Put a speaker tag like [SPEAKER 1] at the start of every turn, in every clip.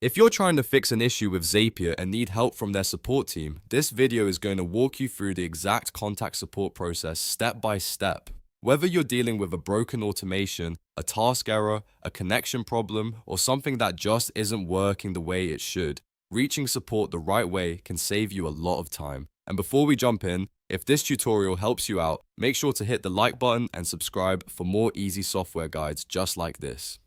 [SPEAKER 1] If you're trying to fix an issue with Zapier and need help from their support team, this video is going to walk you through the exact contact support process step by step. Whether you're dealing with a broken automation, a task error, a connection problem, or something that just isn't working the way it should, reaching support the right way can save you a lot of time. And before we jump in, if this tutorial helps you out, make sure to hit the like button and subscribe for more easy software guides just like this.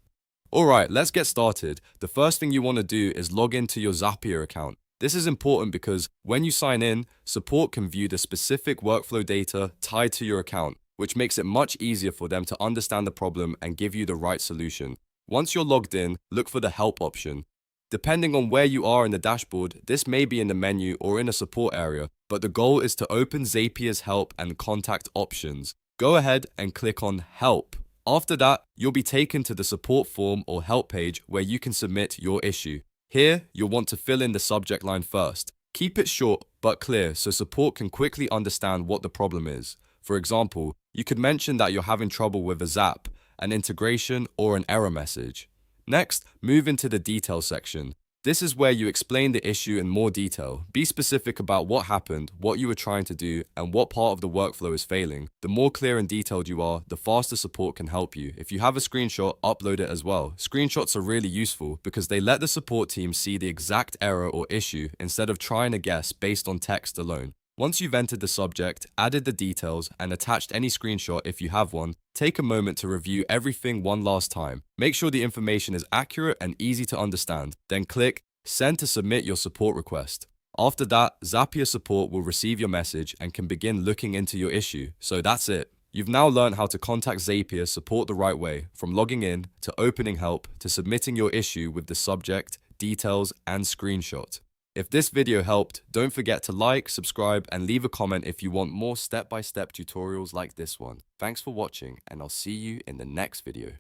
[SPEAKER 1] Alright, let's get started. The first thing you want to do is log into your Zapier account. This is important because when you sign in, support can view the specific workflow data tied to your account, which makes it much easier for them to understand the problem and give you the right solution. Once you're logged in, look for the Help option. Depending on where you are in the dashboard, this may be in the menu or in a support area, but the goal is to open Zapier's Help and Contact options. Go ahead and click on Help. After that, you'll be taken to the support form or help page where you can submit your issue. Here, you'll want to fill in the subject line first. Keep it short but clear so support can quickly understand what the problem is. For example, you could mention that you're having trouble with a Zap, an integration, or an error message. Next, move into the details section. This is where you explain the issue in more detail. Be specific about what happened, what you were trying to do, and what part of the workflow is failing. The more clear and detailed you are, the faster support can help you. If you have a screenshot, upload it as well. Screenshots are really useful because they let the support team see the exact error or issue instead of trying to guess based on text alone. Once you've entered the subject, added the details, and attached any screenshot if you have one, take a moment to review everything one last time. Make sure the information is accurate and easy to understand. Then click Send to submit your support request. After that, Zapier support will receive your message and can begin looking into your issue. So that's it. You've now learned how to contact Zapier support the right way, from logging in, to opening help, to submitting your issue with the subject, details, and screenshot. If this video helped, don't forget to like, subscribe, and leave a comment if you want more step-by-step tutorials like this one. Thanks for watching, and I'll see you in the next video.